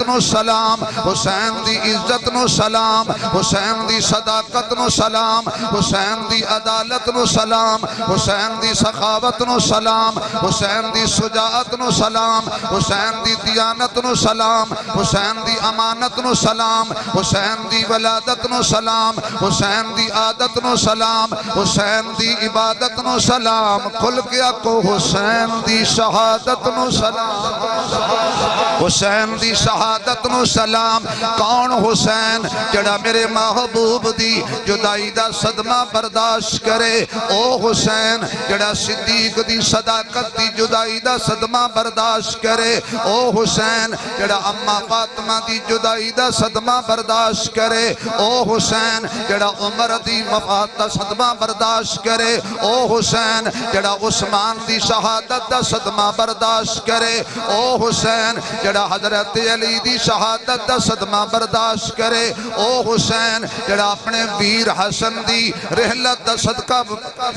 نو سلام، حسین دی عزت نو سلام، حسین دی صداقت نو سلام، حسین دی عدالت نو سلام، حسین دی سخاوت نو سلام، حسین دی شجاعت نو سلام، حسین دی دیانت نو سلام، حسین دی امانت نو سلام، حسین دی ولادت نو سلام، حسین دی عادت نو سلام، حسین دی عبادت نو سلام، کھل گیا کو حسین دی شہادت نو سلام، حسین دی شہادت نو سلام۔ کون حسین جڑا میرے محبوب دی جدائی دا صدمہ برداشت کرے، او حسین جڑا صدیق دی صداقت دی جدائی دا صدمہ برداشت کرے، او حسین جڑا اماں فاطمہ دی جدائی دا صدمہ برداشت کرے، او حسین جڑا عمر دی وفات دا صدمہ برداشت کرے، او حسین جڑا عثمان دی شہادت دا صدمہ برداشت کرے، او حسین جڑا حضرت علی دی شہادت دا صدمہ برداشت کرے، او حسین جڑا اپنے ویر حسن دی رحلت دا صدقہ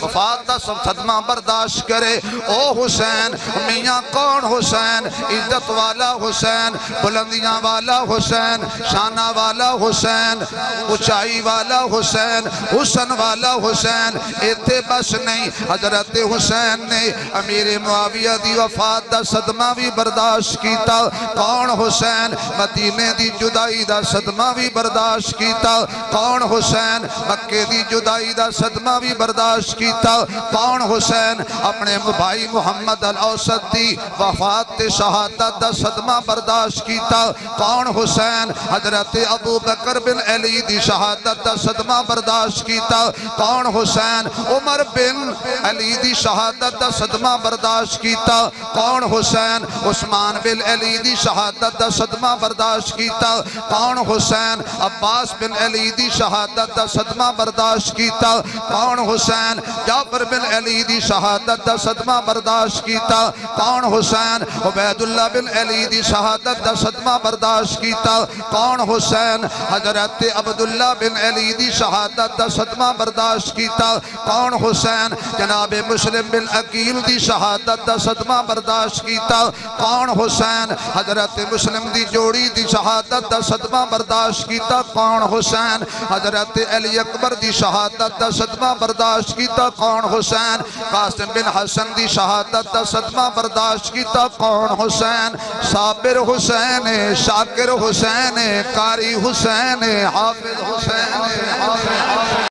وفات دا صدمہ برداشت کرے، او حسین میاں کون حسین؟ عزت والا حسین، بلندیاں والا حسین، شانہ والا حسین، اونچائی والا حسین، حسن والا حسین۔ ایتے بس نہیں، حضرت حسین نے امیر معاویہ دی وفات دا صدمہ بھی برداشت کیتا۔ کون حسین؟ مدینے دی جدائی دا صدمہ بھی برداشت کیتا۔ کون حسین؟ مکے دی جدائی دا صدمہ بھی برداشت کیتا۔ کون حسین؟ اپنے بھائی محمد الاوسط دی وفات شہادت دا صدمہ برداشت کیتا۔ کون حسین؟ حضرت ابو بکر بن علی دی شہادت دا صدمہ برداشت کیتا۔ کون حسین؟ عمر بن علی دی شہادت دا صدمہ برداشت کیتا۔ کون حسین؟ عثمان بن علی دی شہادت دا صدمہ برداشت کیتا۔ کون حسین؟ عباس بن علی دی شہادت دا صدمہ برداشت کیتا۔ کون حسین؟ جعفر بن علی دی شہادت دا صدمہ برداشت کیتا۔ کون حسین؟ عبید اللہ بن علی دی شہادت دا صدمہ برداشت کیتا۔ کون حسین؟ حضرت عبداللہ بن علی دی شہادت دا صدمہ برداشت کیتا۔ کون حسین؟ جناب مسلم بن عقیل دی شہادت دا صدمہ برداشت کیتا۔ کون حسین؟ حضرت مسلم دی جوڑی دی شہادت دا صدمہ برداشت کیتا۔ کون حسین؟ حضرت علی اکبر دی شہادت دا صدمہ برداشت کیتا۔ کون حسین؟ قاسم بن حسن دی شہادت دا صدمہ برداشت کیتا۔ کون حسین؟ صابر حسین، شاکر حسین، قاری حسین، حافظ حسین،